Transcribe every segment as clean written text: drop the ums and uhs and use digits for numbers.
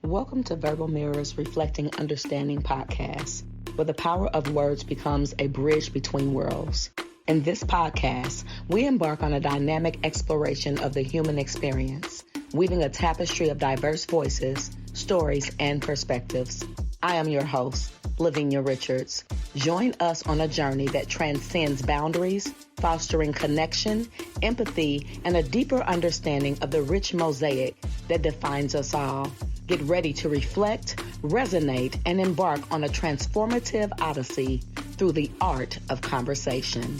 Welcome to Verbal Mirrors Reflecting Understanding podcast, where the power of words becomes a bridge between worlds. In this podcast, we embark on a dynamic exploration of the human experience, weaving a tapestry of diverse voices, stories, and perspectives. I am your host, Lavanya Richards. Join us on a journey that transcends boundaries, fostering connection, empathy, and a deeper understanding of the rich mosaic that defines us all. Get ready to reflect, resonate, and embark on a transformative odyssey through the art of conversation.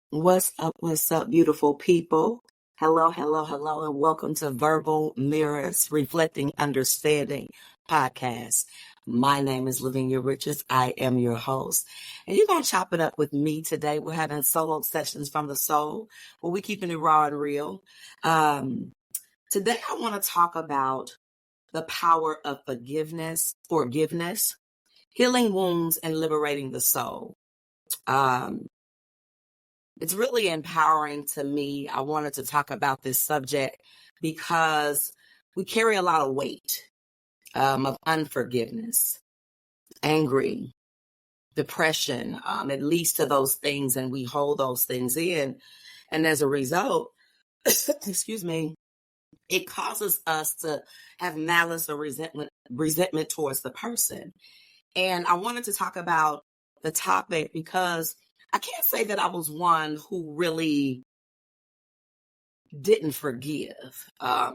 What's up, beautiful people? Hello, and welcome to Verbal Mirrors Reflecting Understanding podcast. My name is Lavenia Richards. I am your host. And you're going to chop it up with me today. We're having solo sessions from the soul, where we're keeping it raw and real. Today, I want to talk about the power of forgiveness, healing wounds, and liberating the soul. It's really empowering to me. I wanted to talk about this subject because we carry a lot of weight of unforgiveness, angry, depression. It leads to those things, and we hold those things in. And as a result, it causes us to have malice or resentment towards the person. And I wanted to talk about the topic because I can't say that I was one who really didn't forgive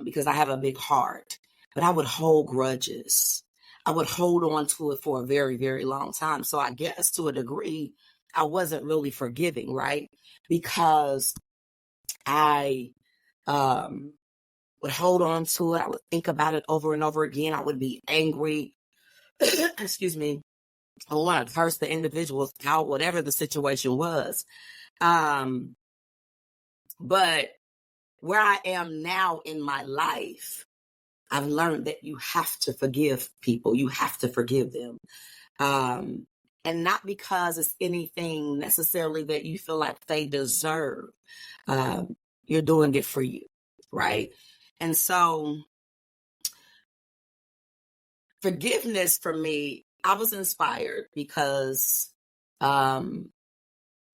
because I have a big heart, but I would hold grudges. I would hold on to it for a very, very long time. So I guess to a degree, I wasn't really forgiving, right? Because I would hold on to it. I would think about it over and over again. I would be angry. I want to curse the individuals out, whatever the situation was. But where I am now in my life, I've learned that you have to forgive people. You have to forgive them. And not because it's anything necessarily that you feel like they deserve. You're doing it for you, right? And so forgiveness for me, I was inspired because I've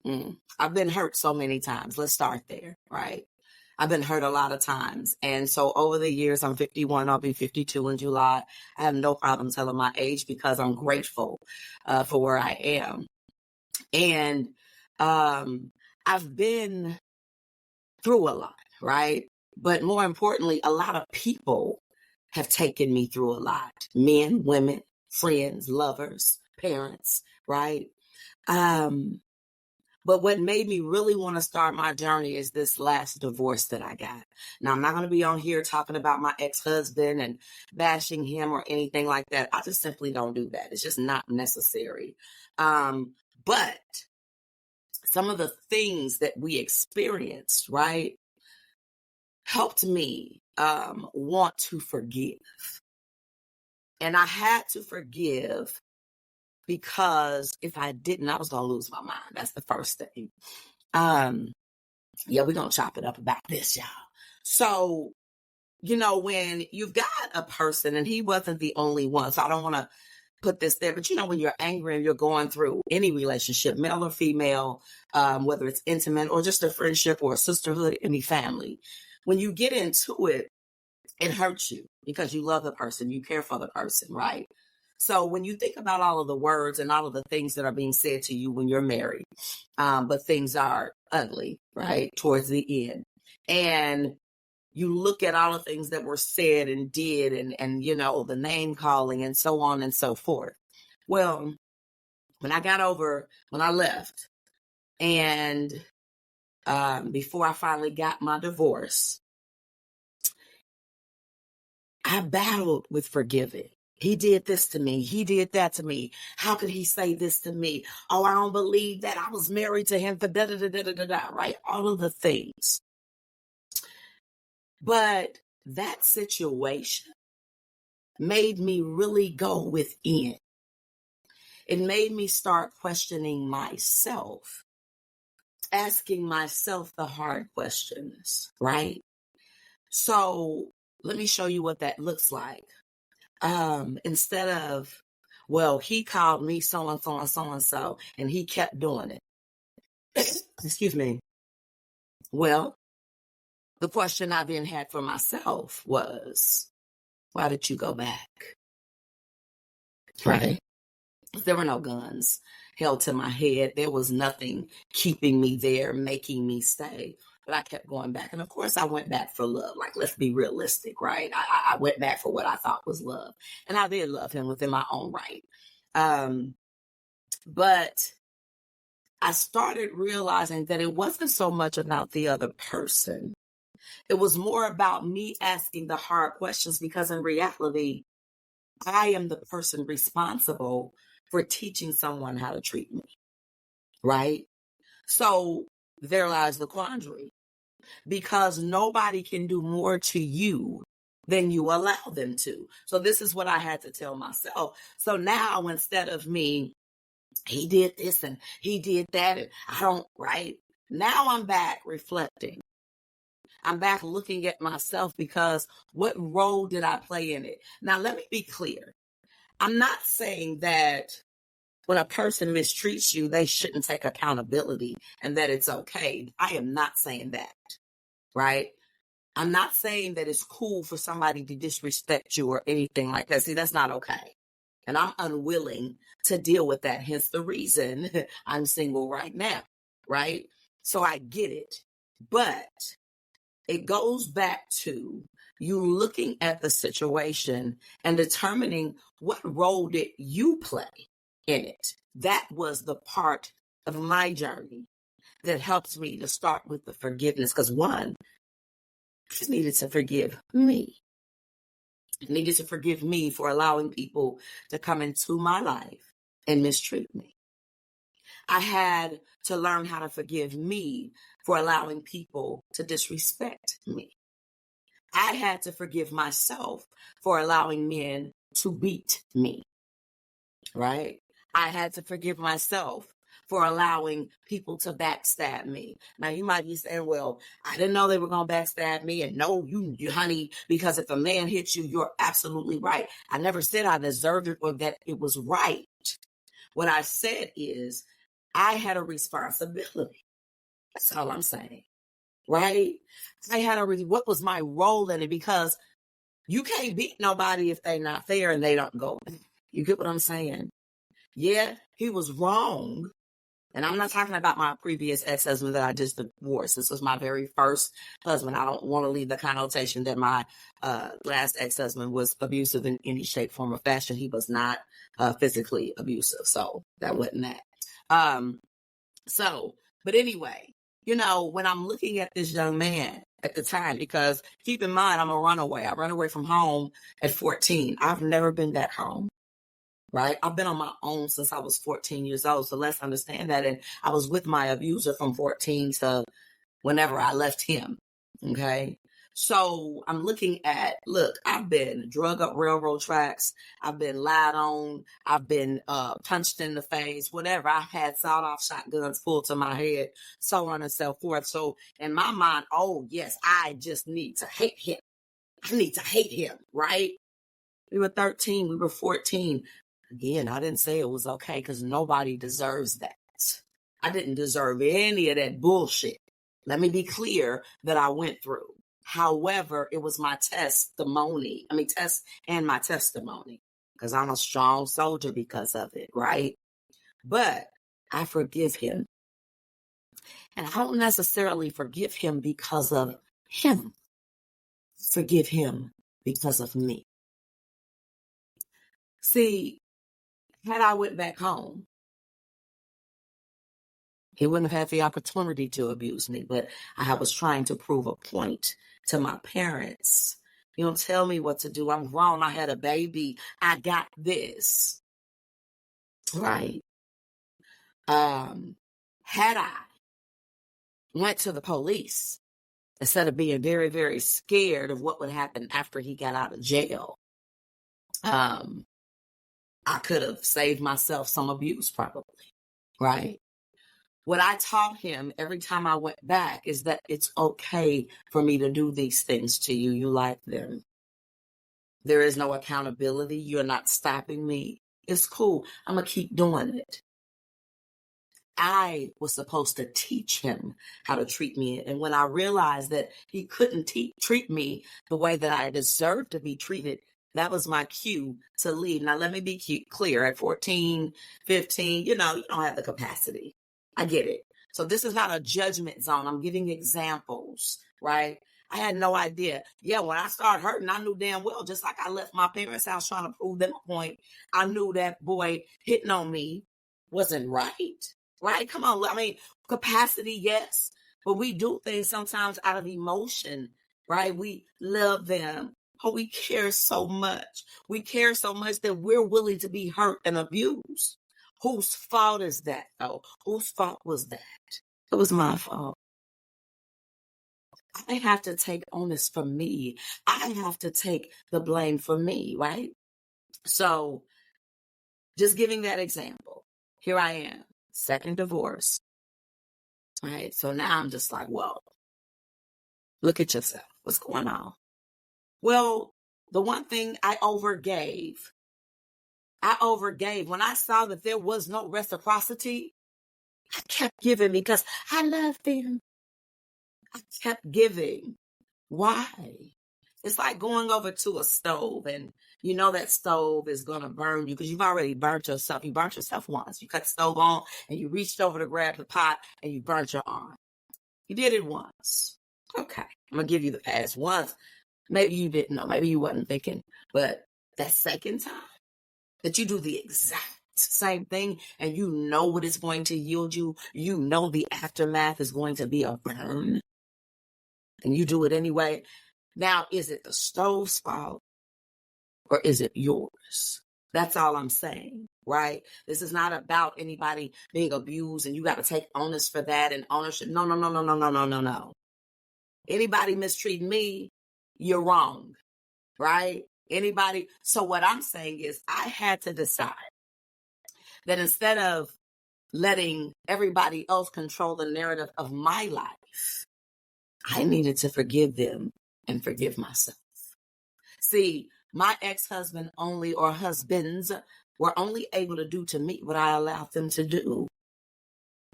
been hurt so many times. Let's start there, right? I've been hurt a lot of times. And so over the years, I'm 51, I'll be 52 in July. I have no problem telling my age because I'm grateful for where I am. And I've been through a lot, right? But more importantly, a lot of people have taken me through a lot. Men, women, friends, lovers, parents, right? But what made me really want to start my journey is this last divorce that I got. Now, I'm not going to be on here talking about my ex-husband and bashing him or anything like that. I just simply don't do that. It's just not necessary. But some of the things that we experienced, right, helped me want to forgive. And I had to forgive because if I didn't, I was going to lose my mind. That's the first thing. We're going to chop it up about this, y'all. So, when you've got a person, and he wasn't the only one, so I don't want to put this there, but when you're angry and you're going through any relationship, male or female, whether it's intimate or just a friendship or a sisterhood, any family, when you get into it, it hurts you because you love the person, you care for the person, right? So when you think about all of the words and all of the things that are being said to you when you're married, but things are ugly, right, towards the end. And you look at all the things that were said and did and the name calling and so on and so forth. Well, when I left and before I finally got my divorce, I battled with forgiving. He did this to me. He did that to me. How could he say this to me? Oh, I don't believe that I was married to him for da-da-da-da-da-da, right? All of the things. But that situation made me really go within it made me start questioning myself, asking myself the hard questions, right? So let me show you what that looks like. Instead of, well, he called me so and so and so and so, and he kept doing it. Excuse me. Well, the question I then had for myself was, why did you go back? Right? There were no guns held to my head. There was nothing keeping me there, making me stay. But I kept going back. And of course, I went back for love. Like, let's be realistic, right? I went back for what I thought was love. And I did love him within my own right. But I started realizing that it wasn't so much about the other person. It was more about me asking the hard questions, because in reality, I am the person responsible for teaching someone how to treat me, right? So there lies the quandary, because nobody can do more to you than you allow them to. So this is what I had to tell myself. So now, instead of me, he did this and he did that, and I don't, right? Now I'm back reflecting. I'm back looking at myself, because what role did I play in it? Now, let me be clear. I'm not saying that when a person mistreats you, they shouldn't take accountability and that it's okay. I am not saying that, right? I'm not saying that it's cool for somebody to disrespect you or anything like that. See, that's not okay. And I'm unwilling to deal with that. Hence the reason I'm single right now, right? So I get it. But it goes back to you looking at the situation and determining what role did you play in it. That was the part of my journey that helps me to start with the forgiveness. Because one, I just needed to forgive me. I needed to forgive me for allowing people to come into my life and mistreat me. I had to learn how to forgive me for allowing people to disrespect me. I had to forgive myself for allowing men to beat me, right? I had to forgive myself for allowing people to backstab me. Now, you might be saying, well, I didn't know they were going to backstab me. And no, you, honey, because if a man hits you, you're absolutely right. I never said I deserved it or that it was right. What I said is I had a responsibility. That's all I'm saying, right? I had what was my role in it? Because you can't beat nobody if they're not fair and they don't go. You get what I'm saying? Yeah, he was wrong. And I'm not talking about my previous ex-husband that I just divorced. This was my very first husband. I don't want to leave the connotation that my last ex-husband was abusive in any shape, form, or fashion. He was not physically abusive. So that wasn't that. But anyway, when I'm looking at this young man at the time, because keep in mind, I'm a runaway. I ran away from home at 14. I've never been back home. Right? I've been on my own since I was 14 years old. So let's understand that. And I was with my abuser from 14 to whenever I left him. Okay. So I'm looking at, look, I've been drug up railroad tracks. I've been lied on. I've been punched in the face, whatever. I've had sawed off shotguns pulled to my head, so on and so forth. So in my mind, oh yes, I just need to hate him. I need to hate him. Right? We were 13. We were 14. Again, I didn't say it was okay, because nobody deserves that. I didn't deserve any of that bullshit. Let me be clear that I went through. However, it was my test and my testimony, because I'm a strong soldier because of it, right? But I forgive him. And I don't necessarily forgive him because of him. Forgive him because of me. See, had I went back home, he wouldn't have had the opportunity to abuse me, but I was trying to prove a point to my parents. You don't tell me what to do. I'm grown. I had a baby. I got this. Right. Had I went to the police instead of being very, very scared of what would happen after he got out of jail, I could have saved myself some abuse probably, right? What I taught him every time I went back is that it's okay for me to do these things to you. You like them. There is no accountability. You're not stopping me. It's cool. I'm going to keep doing it. I was supposed to teach him how to treat me. And when I realized that he couldn't treat me the way that I deserved to be treated, that was my cue to leave. Now, let me be clear. At 14, 15, you don't have the capacity. I get it. So this is not a judgment zone. I'm giving examples, right? I had no idea. Yeah, when I started hurting, I knew damn well, just like I left my parents' house trying to prove them a point, I knew that boy hitting on me wasn't right. Right? Come on. I mean, capacity, yes. But we do things sometimes out of emotion, right? We love them. Oh, we care so much. We care so much that we're willing to be hurt and abused. Whose fault is that, though? Whose fault was that? It was my fault. I have to take onus for me. I have to take the blame for me, right? So just giving that example, here I am, second divorce, right? So now I'm just like, whoa, look at yourself. What's going on? Well, the one thing I overgave. When I saw that there was no reciprocity, I kept giving because I love them. I kept giving. Why? It's like going over to a stove and you know that stove is going to burn you because you've already burnt yourself. You burnt yourself once. You cut the stove on and you reached over to grab the pot and you burnt your arm. You did it once. Okay. I'm going to give you the pass once. Maybe you didn't know. Maybe you wasn't thinking. But that second time that you do the exact same thing and you know what it's going to yield you, you know the aftermath is going to be a burn, and you do it anyway. Now, is it the stove's fault or is it yours? That's all I'm saying, right? This is not about anybody being abused and you got to take onus for that and ownership. No, no, no, no, no, no, no, no, no. Anybody mistreating me, you're wrong, right? Anybody. So what I'm saying is I had to decide that instead of letting everybody else control the narrative of my life, I needed to forgive them and forgive myself. See, my ex-husband or husbands were only able to do to me what I allowed them to do.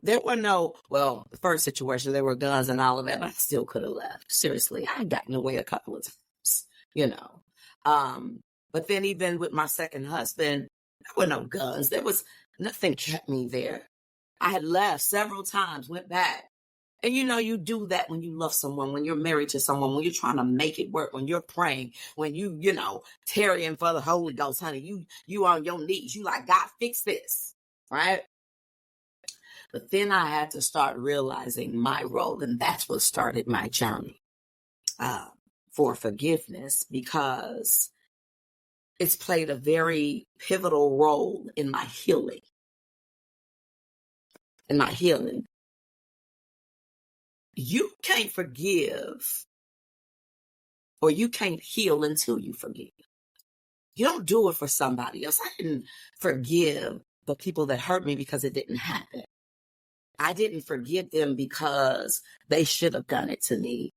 There were the first situation, there were guns and all of that, but I still could have left. Seriously, I had gotten away a couple of times, But then even with my second husband, there were no guns. There was nothing kept me there. I had left several times, went back. And you do that when you love someone, when you're married to someone, when you're trying to make it work, when you're praying, when tarrying for the Holy Ghost, honey, you on your knees. You like, God, fix this, right? But then I had to start realizing my role, and that's what started my journey for forgiveness, because it's played a very pivotal role in my healing. You can't forgive or you can't heal until you forgive. You don't do it for somebody else. I didn't forgive the people that hurt me because it didn't happen. I didn't forgive them because they should have done it to me.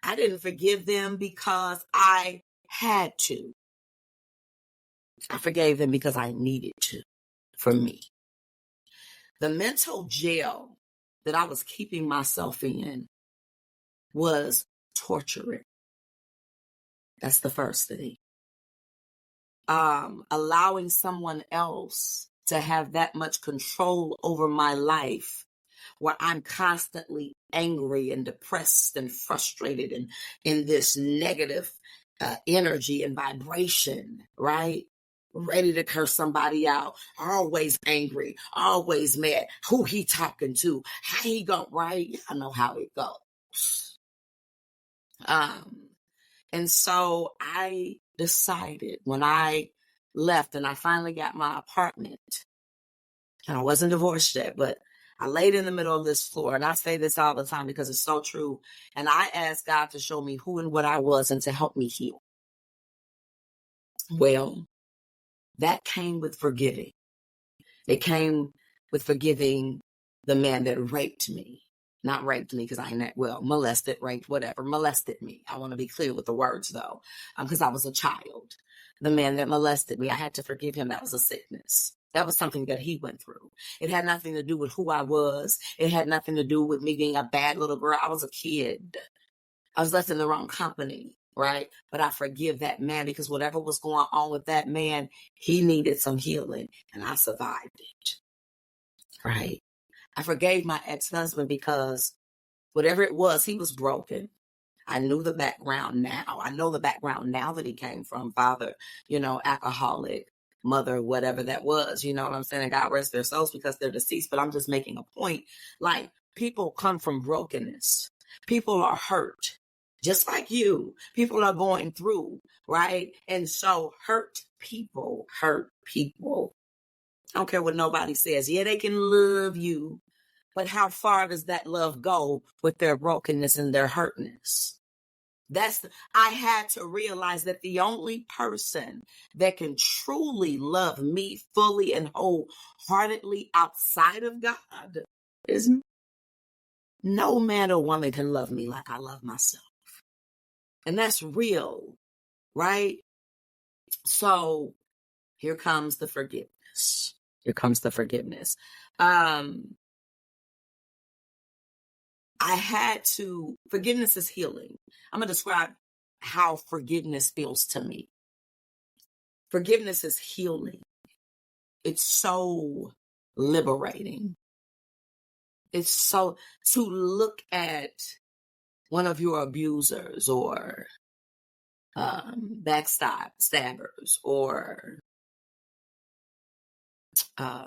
I didn't forgive them because I had to. I forgave them because I needed to, for me. The mental jail that I was keeping myself in was torturing. That's the first thing. Allowing someone else to have that much control over my life, where I'm constantly angry and depressed and frustrated and in this negative energy and vibration, right? Ready to curse somebody out, always angry, always mad. Who he talking to? How he go, right? Y'all know how it goes. And so I decided when I left and I finally got my apartment, and I wasn't divorced yet, but I laid in the middle of this floor, and I say this all the time because it's so true. And I asked God to show me who and what I was and to help me heal. Well, That came with forgiving. It came with forgiving the man that raped me. Not raped me because I ain't that well, molested, raped, whatever, molested me. I want to be clear with the words though, because I was a child. The man that molested me, I had to forgive him. That was a sickness. That was something that he went through. It had nothing to do with who I was. It had nothing to do with me being a bad little girl. I was a kid. I was left in the wrong company, right? But I forgive that man because whatever was going on with that man, he needed some healing and I survived it, right? I forgave my ex-husband because whatever it was, he was broken. I knew the background now. I know the background now that he came from. Father, alcoholic, mother, whatever that was. You know what I'm saying? And God rest their souls because they're deceased. But I'm just making a point. Like, people come from brokenness. People are hurt. Just like you. People are going through, right? And so hurt people. I don't care what nobody says. Yeah, they can love you. But how far does that love go with their brokenness and their hurtness? I had to realize that the only person that can truly love me fully and wholeheartedly outside of God is no man or woman can love me like I love myself. And that's real, right? So here comes the forgiveness. Forgiveness is healing. I'm going to describe how forgiveness feels to me. Forgiveness is healing. It's so liberating. It's so to look at one of your abusers or backstabbers or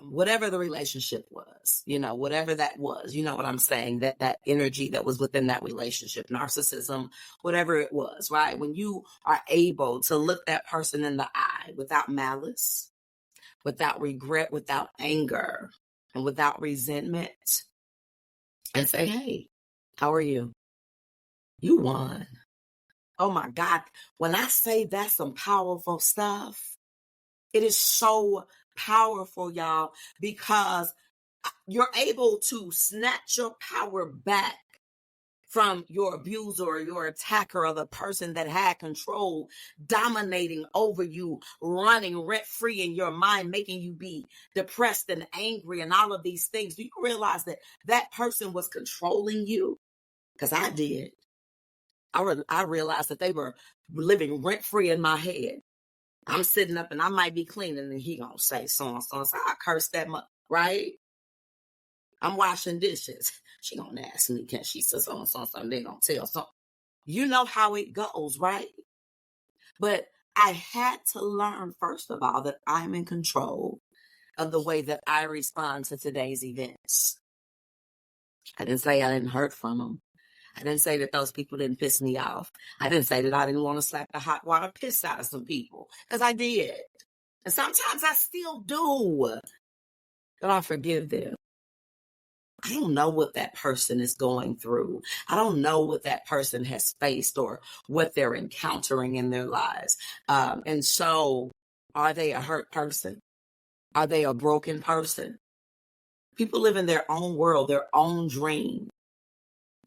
whatever the relationship was, whatever that was, you know what I'm saying, that energy that was within that relationship, narcissism, whatever it was, right? When you are able to look that person in the eye without malice, without regret, without anger, and without resentment, and say, hey, how are you? You won. Oh my God. When I say that's some powerful stuff, it is so powerful, y'all, because you're able to snatch your power back from your abuser or your attacker or the person that had control, dominating over you, running rent-free in your mind, making you be depressed and angry and all of these things. Do you realize that that person was controlling you? Because I did. I realized that they were living rent-free in my head. I'm sitting up and I might be cleaning and he gonna say so and so. So I curse that much, right? I'm washing dishes. She gonna ask me, can she say so and so? They gonna tell so. You know how it goes, right? But I had to learn, first of all, that I'm in control of the way that I respond to today's events. I didn't say I didn't hurt from them. I didn't say that those people didn't piss me off. I didn't say that I didn't want to slap the hot water piss out of some people, because I did. And sometimes I still do. But I forgive them. I don't know what that person is going through. I don't know what that person has faced or what they're encountering in their lives. And so, are they a hurt person? Are they a broken person? People live in their own world, their own dream.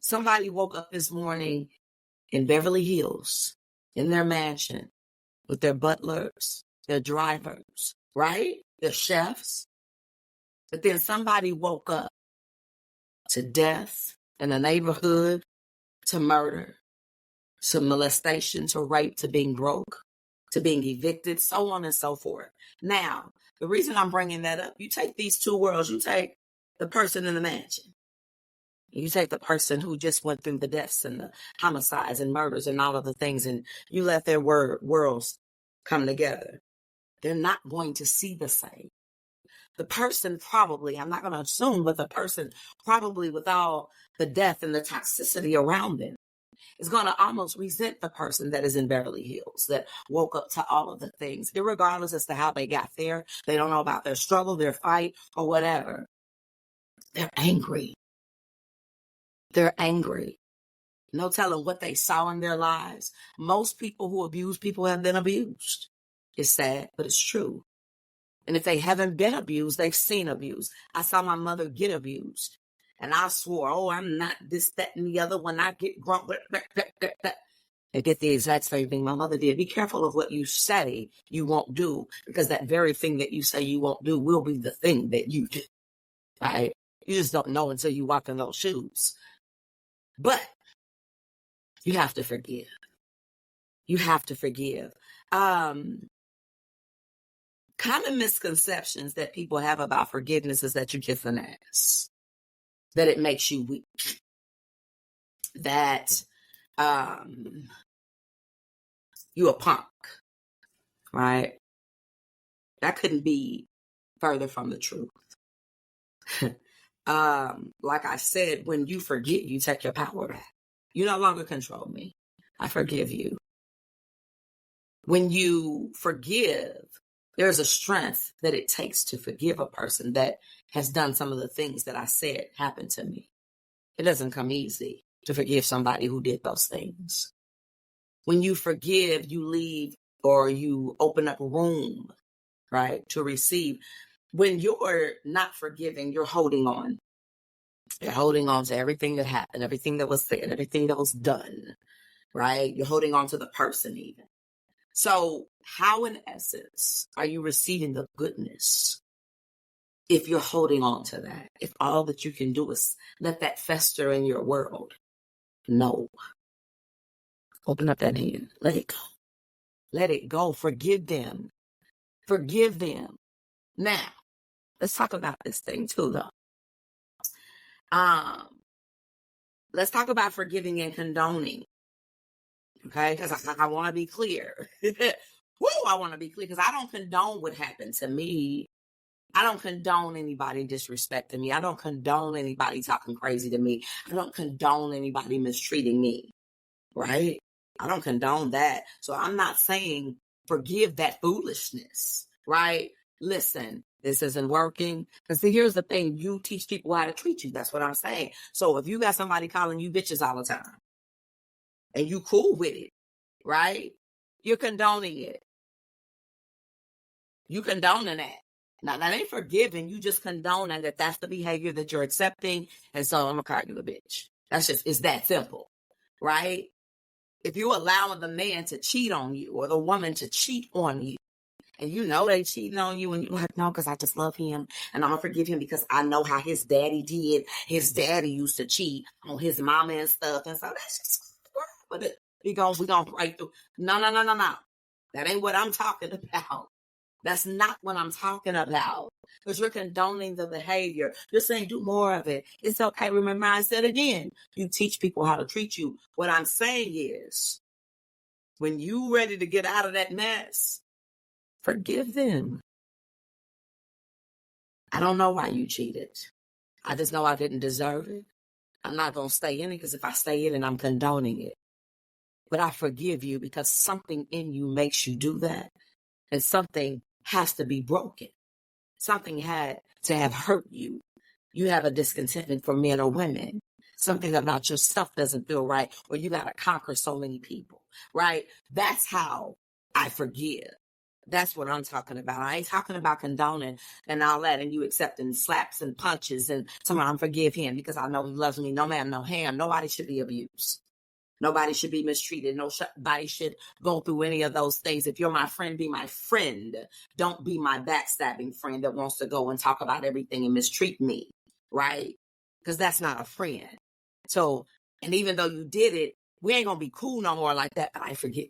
Somebody woke up this morning in Beverly Hills, in their mansion, with their butlers, their drivers, right? Their chefs. But then somebody woke up to death in a neighborhood, to murder, to molestation, to rape, to being broke, to being evicted, so on and so forth. Now, the reason I'm bringing that up, you take these two worlds, you take the person in the mansion, you take the person who just went through the deaths and the homicides and murders and all of the things, and you let their worlds come together. They're not going to see the same. The person probably, I'm not going to assume, but the person probably with all the death and the toxicity around them is going to almost resent the person that is in Beverly Hills, that woke up to all of the things, irregardless as to how they got there. They don't know about their struggle, their fight, or whatever. They're angry. They're angry. No telling what they saw in their lives. Most people who abuse people have been abused. It's sad, but it's true. And if they haven't been abused, they've seen abuse. I saw my mother get abused. And I swore, oh, I'm not this, that, and the other. When I get drunk, I did the exact same thing my mother did. Be careful of what you say you won't do, because that very thing that you say you won't do will be the thing that you do, right? You just don't know until you walk in those shoes. But you have to forgive. You have to forgive. Common misconceptions that people have about forgiveness is that you're just an ass, that it makes you weak, that you a punk, right? That couldn't be further from the truth. Like I said, when you forget, you take your power back. You no longer control me. I forgive you. When you forgive, there's a strength that it takes to forgive a person that has done some of the things that I said happened to me. It doesn't come easy to forgive somebody who did those things. When you forgive, you leave or you open up room, right, to receive. When you're not forgiving, you're holding on. You're holding on to everything that happened, everything that was said, everything that was done, right? You're holding on to the person even. So how, in essence, are you receiving the goodness if you're holding on to that? If all that you can do is let that fester in your world? No. Open up that hand. Let it go. Let it go. Forgive them. Forgive them. Now, let's talk about this thing too, though. Let's talk about forgiving and condoning. Okay, because I want to be clear. Woo, I want to be clear because I don't condone what happened to me. I don't condone anybody disrespecting me. I don't condone anybody talking crazy to me. I don't condone anybody mistreating me, right? I don't condone that. So I'm not saying forgive that foolishness, right? Listen, this isn't working. Because see, here's the thing. You teach people how to treat you. That's what I'm saying. So if you got somebody calling you bitches all the time and you cool with it, right? You're condoning it. You condoning that. Now, that ain't forgiving. You just condoning that that's the behavior that you're accepting. And so I'm going to call you a bitch. It's that simple, right? If you're allowing the man to cheat on you or the woman to cheat on you, and you know they cheating on you, and you're like, no, because I just love him, and I'm going to forgive him because I know how his daddy did. His daddy used to cheat on his mama and stuff. And so that's just, but we're going to break through. No. That ain't what I'm talking about. That's not what I'm talking about. Because you're condoning the behavior. You're saying do more of it. It's okay. Remember, I said again, you teach people how to treat you. What I'm saying is, when you ready to get out of that mess, forgive them. I don't know why you cheated. I just know I didn't deserve it. I'm not going to stay in it, because if I stay in it, I'm condoning it. But I forgive you because something in you makes you do that. And something has to be broken. Something had to have hurt you. You have a discontentment for men or women. Something about yourself doesn't feel right, or you got to conquer so many people, right? That's how I forgive. That's what I'm talking about. I ain't talking about condoning and all that, and you accepting slaps and punches and someone I'm forgive him because I know he loves me. No man, no hand. Nobody should be abused. Nobody should be mistreated. Nobody should go through any of those things. If you're my friend, be my friend. Don't be my backstabbing friend that wants to go and talk about everything and mistreat me, right? Because that's not a friend. So, and even though you did it, we ain't going to be cool no more like that, but I forgive.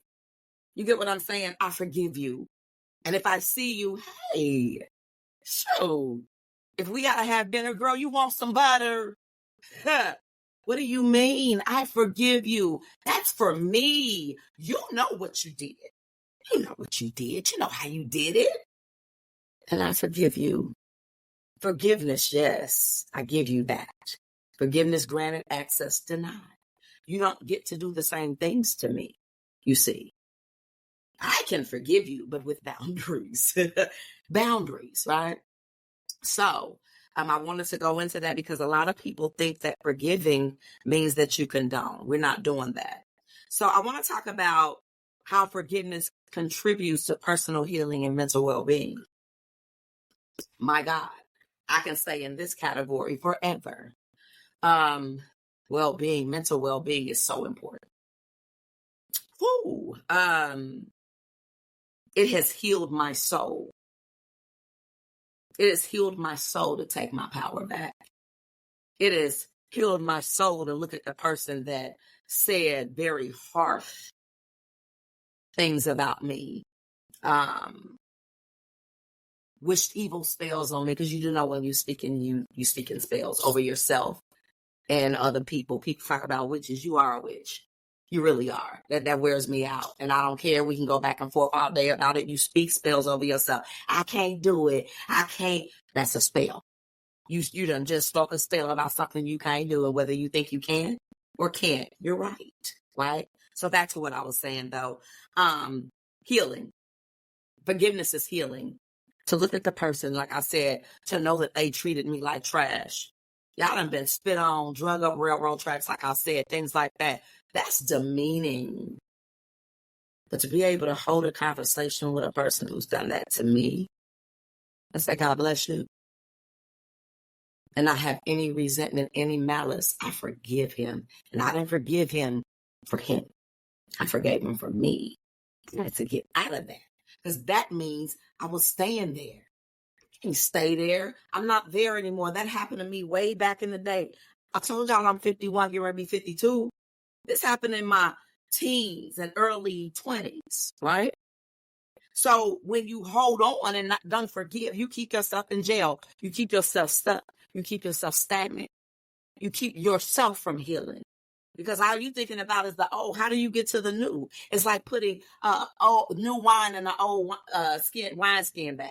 You get what I'm saying? I forgive you. And if I see you, hey, shoot, if we got to have dinner, girl, you want some butter? Huh. What do you mean? I forgive you. That's for me. You know what you did. You know what you did. You know how you did it. And I forgive you. Forgiveness, yes, I give you that. Forgiveness granted, access denied. You don't get to do the same things to me, you see. I can forgive you, but with boundaries. Boundaries, right? So, I wanted to go into that because a lot of people think that forgiving means that you condone. We're not doing that. So I want to talk about how forgiveness contributes to personal healing and mental well-being. My God, I can stay in this category forever. Well-being, mental well-being is so important. Woo. It has healed my soul. It has healed my soul to take my power back. It has healed my soul to look at the person that said very harsh things about me. Wished evil spells on me, because you do know when you speak in spells over yourself and other people. People talk about witches. You are a witch. You really are. That wears me out. And I don't care. We can go back and forth all day about it. You speak spells over yourself. I can't do it. I can't. That's a spell. You done just spoke a spell about something you can't do, and whether you think you can or can't, you're right. Right? So back to what I was saying though. Healing. Forgiveness is healing. To look at the person, like I said, to know that they treated me like trash. Y'all done been spit on, drug up railroad tracks, like I said, things like that. That's demeaning. But to be able to hold a conversation with a person who's done that to me, I say, God bless you. And I have any resentment, any malice, I forgive him. And I didn't forgive him for him. I forgave him for me. I had to get out of that. Because that means I was staying there. I can't stay there. I'm not there anymore. That happened to me way back in the day. I told y'all I'm 51, getting ready to be 52. This happened in my teens and early 20s, right? So when you hold on and don't forgive, you keep yourself in jail. You keep yourself stuck. You keep yourself stagnant. You keep yourself from healing. Because all you thinking about is the old. How do you get to the new? It's like putting new wine in an old wineskin bag.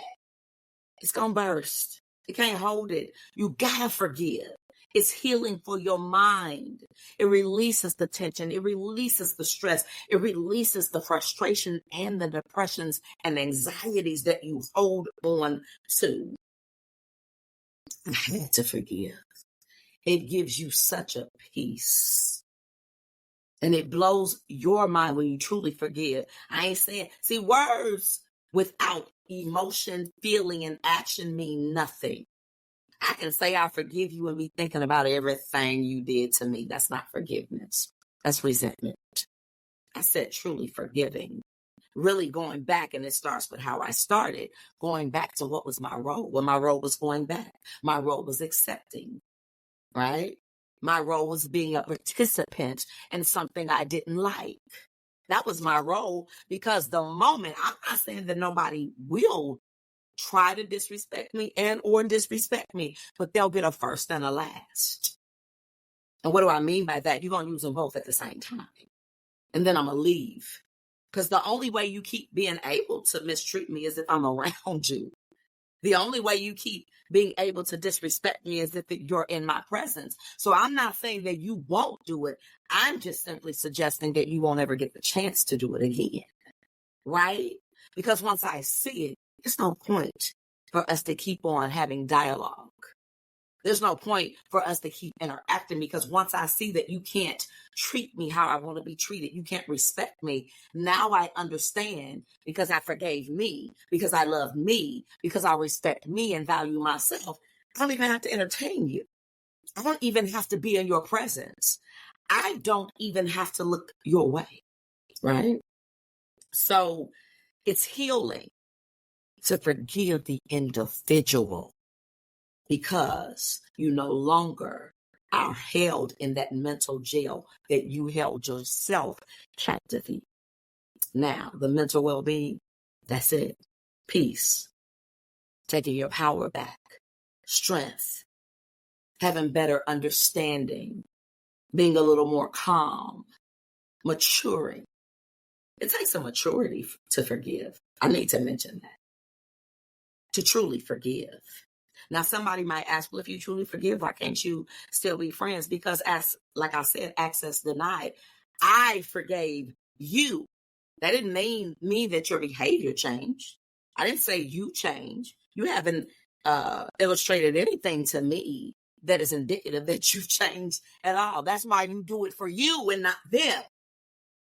It's going to burst. You can't hold it. You got to forgive. It's healing for your mind. It releases the tension. It releases the stress. It releases the frustration and the depressions and anxieties that you hold on to. I had to forgive. It gives you such a peace. And it blows your mind when you truly forgive. I ain't saying, see, words without emotion, feeling, and action mean nothing. I can say I forgive you and be thinking about everything you did to me. That's not forgiveness. That's resentment. I said truly forgiving. Really going back, and it starts with how I started, going back to what was my role. When my role was going back, my role was accepting, right? My role was being a participant in something I didn't like. That was my role, because the moment, I'm not saying that nobody will try to disrespect me or disrespect me, but they'll get a first and a last. And what do I mean by that? You're going to use them both at the same time. And then I'm going to leave. Because the only way you keep being able to mistreat me is if I'm around you. The only way you keep being able to disrespect me is if you're in my presence. So I'm not saying that you won't do it. I'm just simply suggesting that you won't ever get the chance to do it again. Right? Because once I see it, there's no point for us to keep on having dialogue. There's no point for us to keep interacting, because once I see that you can't treat me how I want to be treated, you can't respect me, now I understand, because I forgave me, because I love me, because I respect me and value myself. I don't even have to entertain you. I don't even have to be in your presence. I don't even have to look your way, right? So it's healing to forgive the individual, because you no longer are held in that mental jail that you held yourself captive in. Now, the mental well-being, that's it. Peace, taking your power back, strength, having better understanding, being a little more calm, maturing. It takes a maturity to forgive. I need to mention that. To truly forgive. Now, somebody might ask, well, if you truly forgive, why can't you still be friends? Because, like I said, access denied. I forgave you. That didn't mean that your behavior changed. I didn't say you changed. You haven't illustrated anything to me that is indicative that you've changed at all. That's why you do it for you and not them.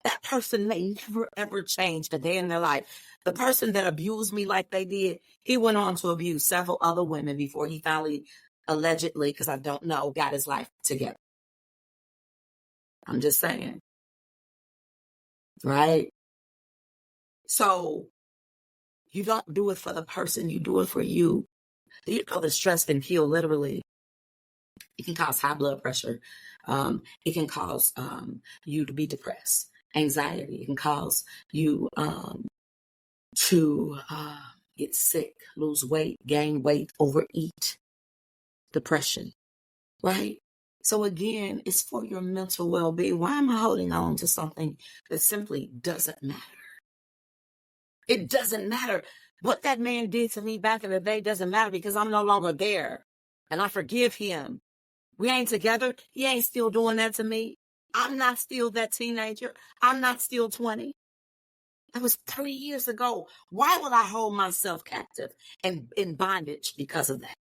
That person may never, ever change a day in their life. The person that abused me like they did, he went on to abuse several other women before he finally, allegedly, because I don't know, got his life together. I'm just saying. Right? So you don't do it for the person, you do it for you. Do you know that stress can kill literally? It can cause high blood pressure. It can cause you to be depressed, anxiety. It can cause you to get sick, lose weight, gain weight, overeat, depression, right? So again, it's for your mental well-being. Why am I holding on to something that simply doesn't matter? It doesn't matter. What that man did to me back in the day doesn't matter because I'm no longer there. And I forgive him. We ain't together. He ain't still doing that to me. I'm not still that teenager. I'm not still 20. That was 3 years ago. Why would I hold myself captive and in bondage because of that?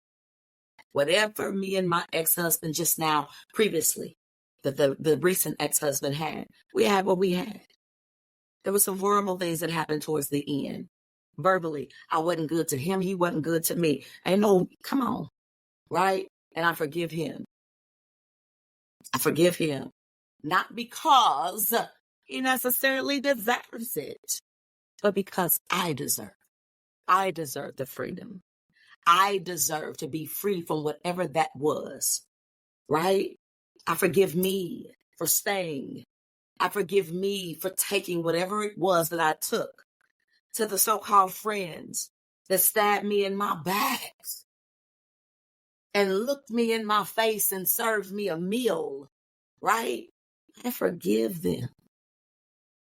Whatever me and my ex-husband just now, previously, the recent ex-husband had, we had what we had. There were some horrible things that happened towards the end. Verbally, I wasn't good to him. He wasn't good to me. Ain't no, come on, right? And I forgive him. I forgive him. Not because he necessarily deserves it, but because I deserve. I deserve the freedom. I deserve to be free from whatever that was, right? I forgive me for staying. I forgive me for taking whatever it was that I took to the so-called friends that stabbed me in my back and looked me in my face and served me a meal, right? I forgive them.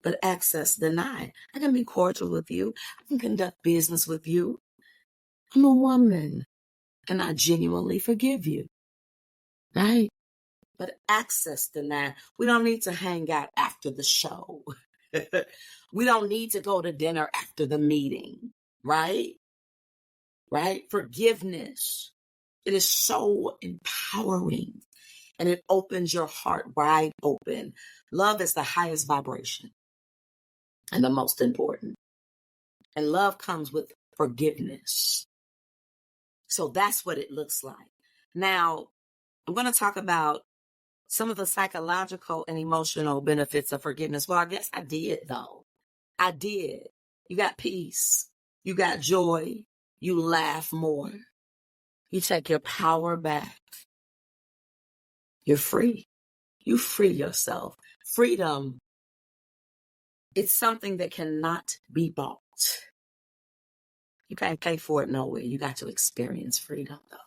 But access denied. I can be cordial with you. I can conduct business with you. I'm a woman and I genuinely forgive you, right? But access denied. We don't need to hang out after the show. We don't need to go to dinner after the meeting, right? Right? Forgiveness. It is so empowering and it opens your heart wide open. Love is the highest vibration and the most important. And love comes with forgiveness. So that's what it looks like. Now, I'm going to talk about some of the psychological and emotional benefits of forgiveness. Well, I guess I did, though. I did. You got peace. You got joy. You laugh more. You take your power back. You're free. You free yourself. Freedom, it's something that cannot be bought. You can't pay for it nowhere. You got to experience freedom, though.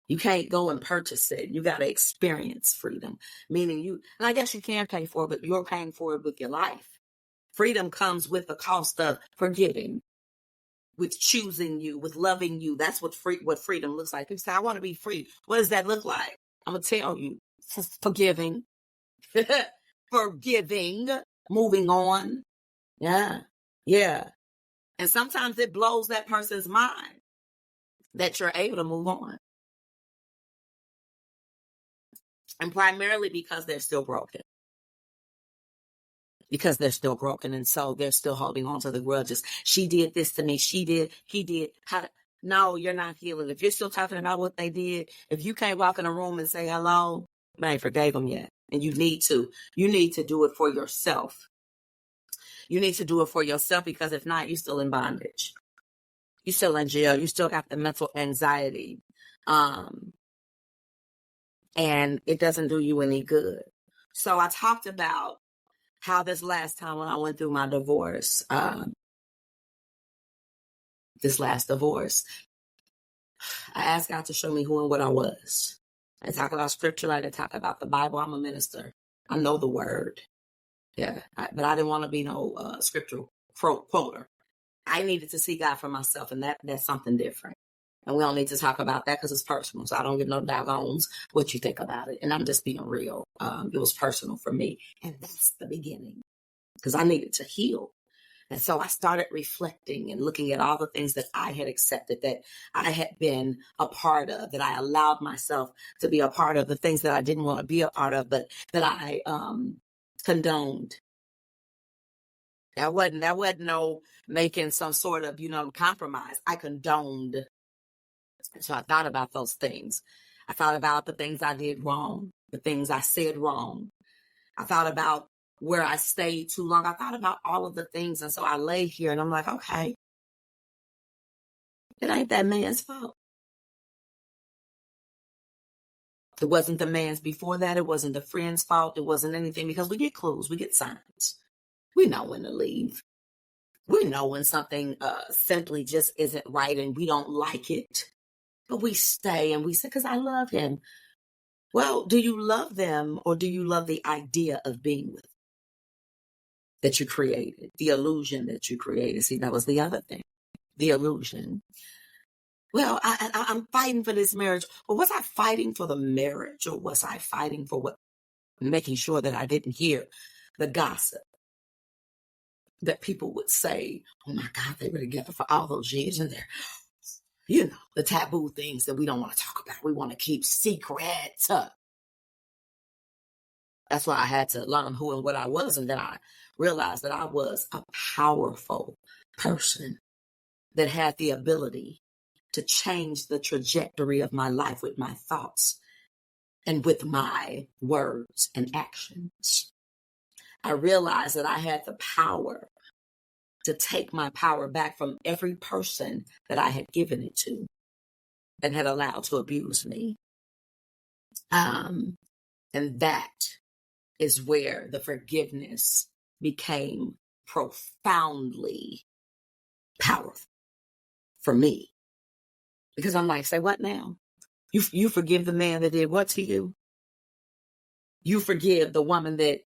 You can't go and purchase it. You got to experience freedom, meaning you, and I guess you can pay for it, but you're paying for it with your life. Freedom comes with the cost of forgiving, with choosing you, with loving you. That's what freedom looks like. People say, I want to be free. What does that look like? I'm going to tell you. Forgiving. Forgiving. Moving on. Yeah. Yeah. And sometimes it blows that person's mind that you're able to move on. And primarily because they're still broken. Because they're still broken. And so they're still holding on to the grudges. She did this to me. She did. He did. No, you're not healing. If you're still talking about what they did, if you can't walk in a room and say hello, you ain't forgave them yet. And you need to. You need to do it for yourself. You need to do it for yourself because if not, you're still in bondage. You're still in jail. You still got the mental anxiety. And it doesn't do you any good. So I talked about how this last time when I went through my divorce, this last divorce, I asked God to show me who and what I was. I talk about scripture, like I talk about the Bible. I'm a minister. I know the word. Yeah. But I didn't want to be no scriptural quoter. I needed to see God for myself, and that's something different. And we don't need to talk about that because it's personal. So I don't give no doggones what you think about it. And I'm just being real. It was personal for me. And that's the beginning because I needed to heal. And so I started reflecting and looking at all the things that I had accepted, that I had been a part of, that I allowed myself to be a part of, the things that I didn't want to be a part of, but that I condoned. That wasn't no making some sort of, compromise. I condoned. So I thought about those things. I thought about the things I did wrong, the things I said wrong. I thought about where I stayed too long. I thought about all of the things. And so I lay here and I'm like, okay, it ain't that man's fault. It wasn't the man's before that. It wasn't the friend's fault. It wasn't anything, because we get clues. We get signs. We know when to leave. We know when something simply just isn't right and we don't like it. But we stay and we say, because I love him. Well, do you love them, or do you love the idea of being with them that you created? The illusion that you created. See, that was the other thing. The illusion. Well, I'm fighting for this marriage. Well, was I fighting for the marriage, or was I fighting for making sure that I didn't hear the gossip that people would say, oh my God, they were together for all those years, and they're, the taboo things that we don't want to talk about. We want to keep secret. That's why I had to learn who and what I was. And then I realized that I was a powerful person that had the ability to change the trajectory of my life with my thoughts and with my words and actions. I realized that I had the power to take my power back from every person that I had given it to and had allowed to abuse me. And that is where the forgiveness became profoundly powerful for me. Because I'm like, say what now? You forgive the man that did what to you? You forgive the woman that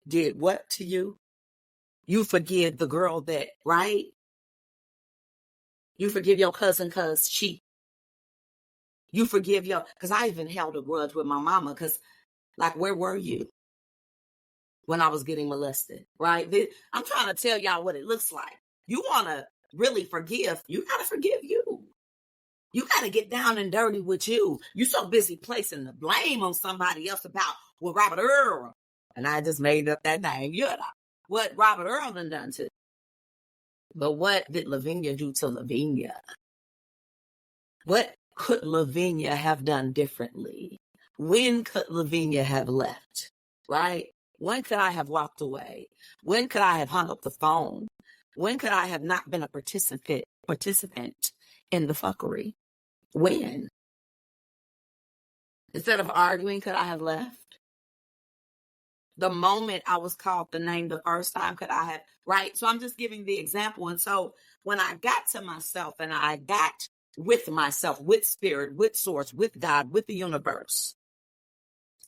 did what to you? You forgive the girl that, right? You forgive your cousin because you forgive because I even held a grudge with my mama, because like, where were you when I was getting molested, right? I'm trying to tell y'all what it looks like. You want to really forgive, you got to forgive you. You got to get down and dirty with you. You so busy placing the blame on somebody else about what Robert Earl, and I just made up that name, what Robert Earl done to. But what did Lavenia do to Lavenia? What could Lavenia have done differently? When could Lavenia have left, right? When could I have walked away? When could I have hung up the phone? When could I have not been a participant in the fuckery? When? Instead of arguing, could I have left? The moment I was called the name the first time, could I have, right? So I'm just giving the example. And so when I got to myself and I got with myself, with spirit, with source, with God, with the universe,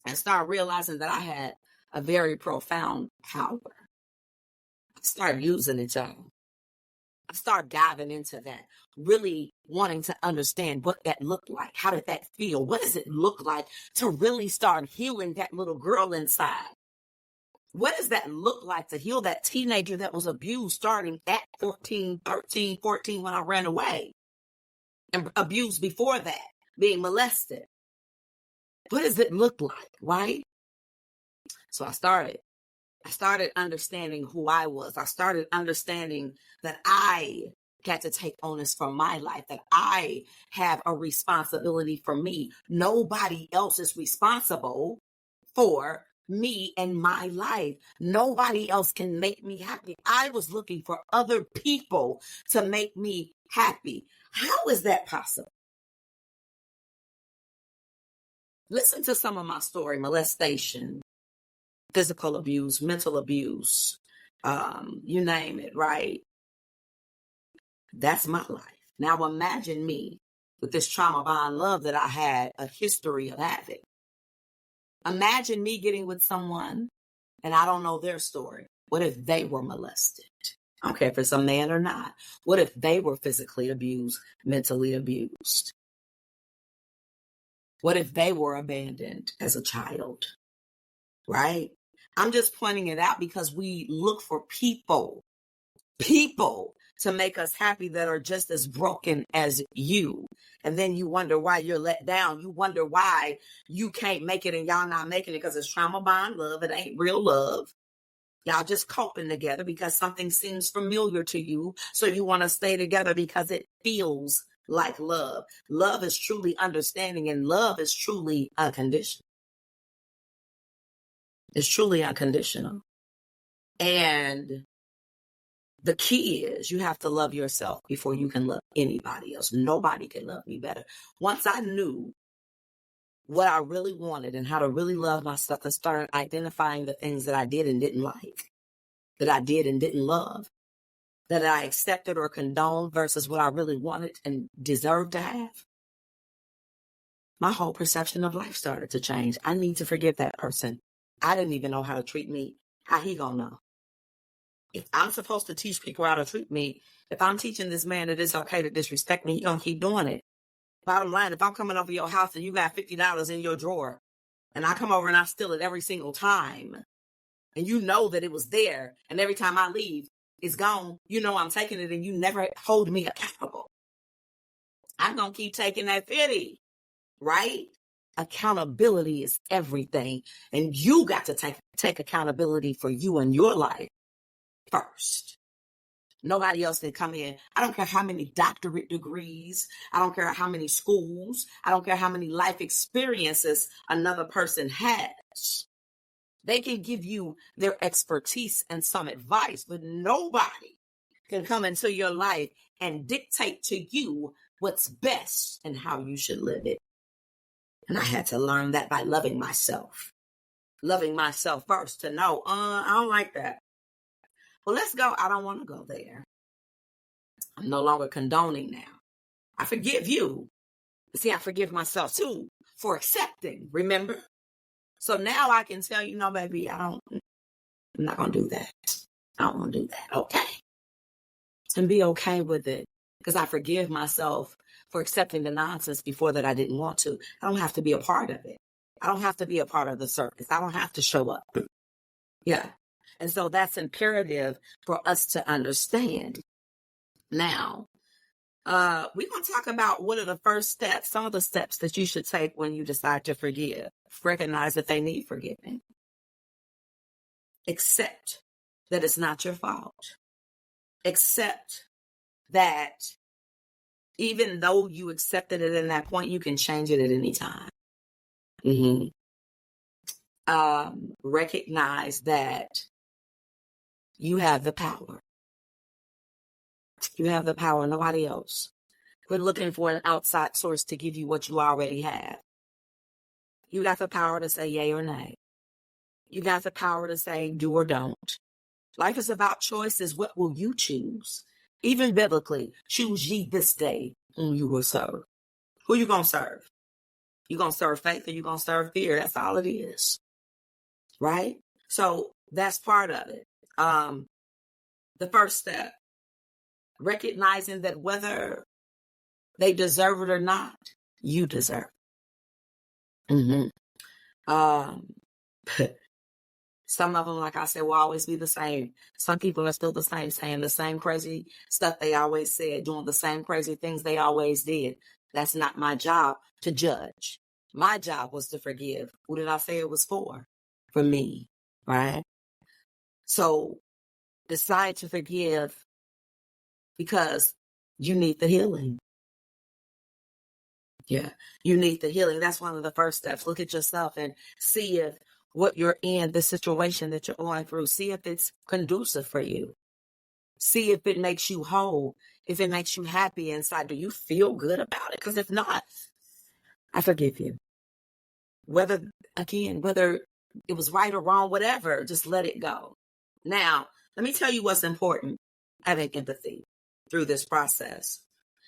and started realizing that I had a very profound power, I started using it, y'all. I started diving into that, really wanting to understand what that looked like. How did that feel? What does it look like to really start healing that little girl inside? What does that look like to heal that teenager that was abused starting at 14, 13, 14 when I ran away, and abused before that, being molested? What does it look like, right? So I started understanding who I was. I started understanding that I had to take onus for my life, that I have a responsibility for me. Nobody else is responsible for me and my life. Nobody else can make me happy. I was looking for other people to make me happy. How is that possible? Listen to some of my story: molestation, physical abuse, mental abuse, you name it, right? That's my life. Now imagine me with this trauma bond love that I had a history of having. Imagine me getting with someone and I don't know their story. What if they were molested? I don't care if it's a man or not. What if they were physically abused, mentally abused? What if they were abandoned as a child? Right? I'm just pointing it out because we look for people to make us happy that are just as broken as you. And then you wonder why you're let down. You wonder why you can't make it and y'all not making it, because it's trauma bond love. It ain't real love. Y'all just coping together because something seems familiar to you. So you want to stay together because it feels like love. Love is truly understanding, and love is truly unconditional. It's truly unconditional. And the key is you have to love yourself before you can love anybody else. Nobody can love me better. Once I knew what I really wanted and how to really love myself and started identifying the things that I did and didn't like, that I did and didn't love, that I accepted or condoned versus what I really wanted and deserved to have, my whole perception of life started to change. I need to forgive that person. I didn't even know how to treat me. How he gonna know? If I'm supposed to teach people how to treat me, if I'm teaching this man that it's okay to disrespect me, he gonna keep doing it. Bottom line, if I'm coming over your house and you got $50 in your drawer and I come over and I steal it every single time, and you know that it was there, and every time I leave, it's gone, you know I'm taking it, and you never hold me accountable, I'm gonna keep taking that 50, right? Accountability is everything. And you got to take accountability for you and your life first. Nobody else can come in. I don't care how many doctorate degrees. I don't care how many schools. I don't care how many life experiences another person has. They can give you their expertise and some advice, but nobody can come into your life and dictate to you what's best and how you should live it. And I had to learn that by loving myself. Loving myself first to know, I don't like that. Well, let's go. I don't want to go there. I'm no longer condoning now. I forgive you. But see, I forgive myself too for accepting, remember? So now I can tell you, no, baby, I'm not going to do that. I don't want to do that. Okay. And be okay with it because I forgive myself for accepting the nonsense before that I didn't want to. I don't have to be a part of it. I don't have to be a part of the circus. I don't have to show up. Yeah. And so that's imperative for us to understand. Now, we're going to talk about what are the first steps, some of the steps that you should take when you decide to forgive. Recognize that they need forgiving. Accept that it's not your fault. Accept that even though you accepted it in that point, you can change it at any time. Recognize that you have the power. You have the power, nobody else. We're looking for an outside source to give you what you already have. You got the power to say yay or nay. You got the power to say do or don't. Life is about choices. What will you choose? Even biblically, choose ye this day whom you will serve. Who you going to serve? You going to serve faith or you going to serve fear? That's all it is. Right? So that's part of it. The first step, recognizing that whether they deserve it or not, you deserve it. Some of them, like I said, will always be the same. Some people are still the same, saying the same crazy stuff they always said, doing the same crazy things they always did. That's not my job to judge. My job was to forgive. Who did I say it was for? For me, right? So decide to forgive because you need the healing. Yeah, you need the healing. That's one of the first steps. Look at yourself and see if what you're in, the situation that you're going through, see if it's conducive for you. See if it makes you whole, if it makes you happy inside. Do you feel good about it? Because if not, I forgive you. Whether it was right or wrong, whatever, just let it go. Now, let me tell you what's important, having empathy through this process.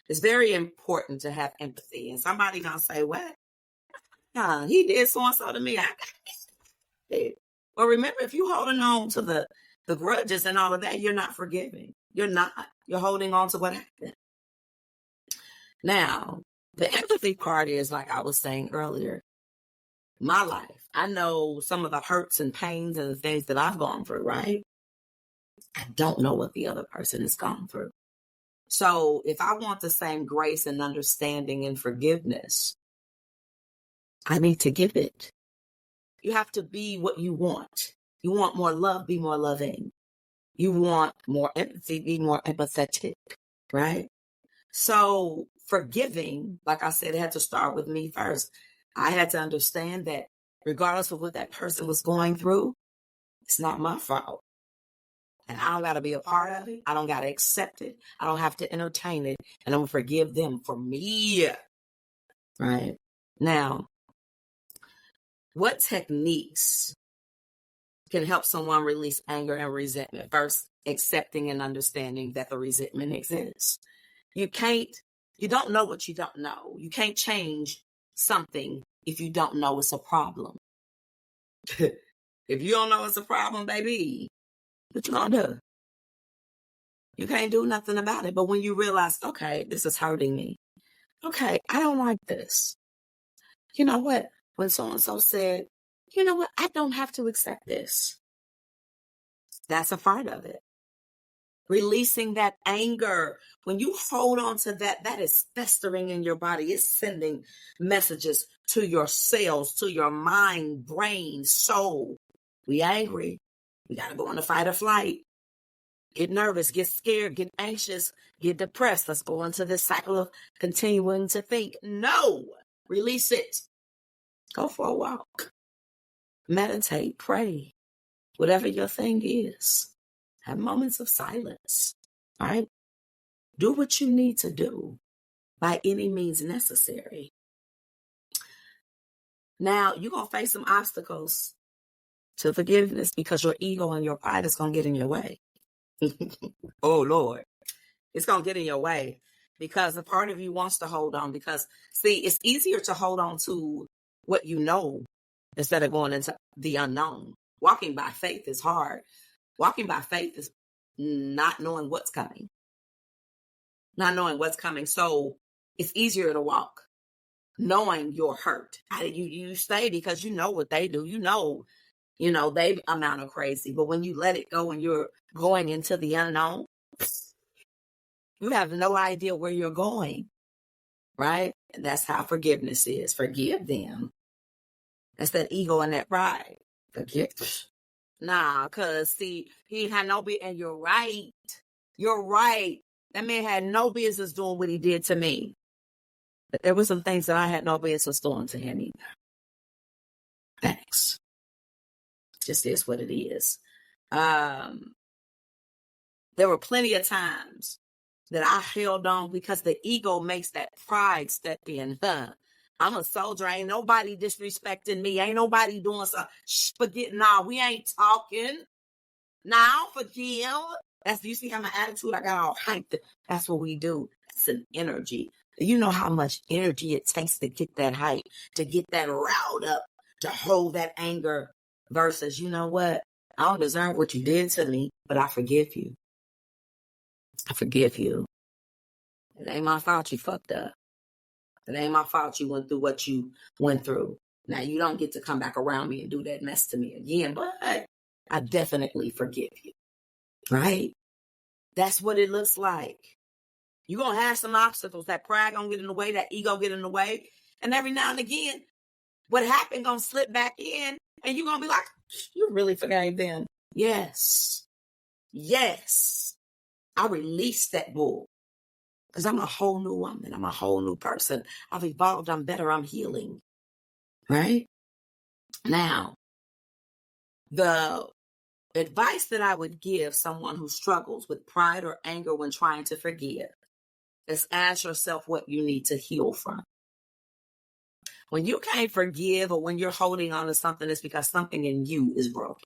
It's very important to have empathy. And somebody gonna say, what? He did so-and-so to me. Well, remember, if you're holding on to the grudges and all of that, you're not forgiving. You're not. You're holding on to what happened. Now, the empathy part is, like I was saying earlier, my life. I know some of the hurts and pains and the things that I've gone through, right? I don't know what the other person has gone through. So if I want the same grace and understanding and forgiveness, I need to give it. You have to be what you want You want more love, be more loving. You want more empathy, be more empathetic, right? So forgiving, like I said, it had to start with me first. I had to understand that regardless of what that person was going through, it's not my fault. And I don't got to be a part of it. I don't got to accept it. I don't have to entertain it. And I'm going to forgive them for me. Right? Now, what techniques can help someone release anger and resentment? First, accepting and understanding that the resentment exists. You don't know what you don't know. You can't change something if you don't know it's a problem. If you don't know it's a problem, baby, what you gonna do? You can't do nothing about it. But when you realize, okay, this is hurting me. Okay, I don't like this. You know what? When so-and-so said, you know what? I don't have to accept this. That's a part of it. Releasing that anger. When you hold on to that, that is festering in your body. It's sending messages to your cells, to your mind, brain, soul. We angry. We got to go on a fight or flight. Get nervous, get scared, get anxious, get depressed. Let's go into this cycle of continuing to think. No, release it. Go for a walk. Meditate, pray, whatever your thing is. Have moments of silence, right? Do what you need to do by any means necessary. Now, you're going to face some obstacles to forgiveness because your ego and your pride is going to get in your way. Oh, Lord. It's going to get in your way because a part of you wants to hold on because, see, it's easier to hold on to what you know instead of going into the unknown. Walking by faith is hard. Walking by faith is not knowing what's coming. Not knowing what's coming. So it's easier to walk knowing you're hurt. You stay because you know what they do. You know, they amount of crazy. But when you let it go and you're going into the unknown, you have no idea where you're going, right? And that's how forgiveness is. Forgive them. That's that ego and that pride. Forgive. Nah, because see, he had no business, and you're right. You're right. That man had no business doing what he did to me. But there were some things that I had no business doing to him either. Thanks. Just is what it is. There were plenty of times that I held on because the ego makes that pride step in. I'm a soldier. Ain't nobody disrespecting me. Ain't nobody doing something. Forget. Nah, we ain't talking. Now forgive. You see how my attitude, I got all hyped. That's what we do. It's an energy. You know how much energy it takes to get that hype, to get that riled up, to hold that anger versus, you know what? I don't deserve what you did to me, but I forgive you. I forgive you. It ain't my fault you fucked up. It ain't my fault you went through what you went through. Now, you don't get to come back around me and do that mess to me again, but I definitely forgive you. Right? That's what it looks like. You're going to have some obstacles. That pride going to get in the way. That ego get in the way. And every now and again, what happened going to slip back in. And you're going to be like, you really forgave them. Yes. Yes. I released that bull. Because I'm a whole new woman. I'm a whole new person. I've evolved. I'm better. I'm healing. Right? Now, the advice that I would give someone who struggles with pride or anger when trying to forgive is ask yourself what you need to heal from. When you can't forgive or when you're holding on to something, it's because something in you is broken.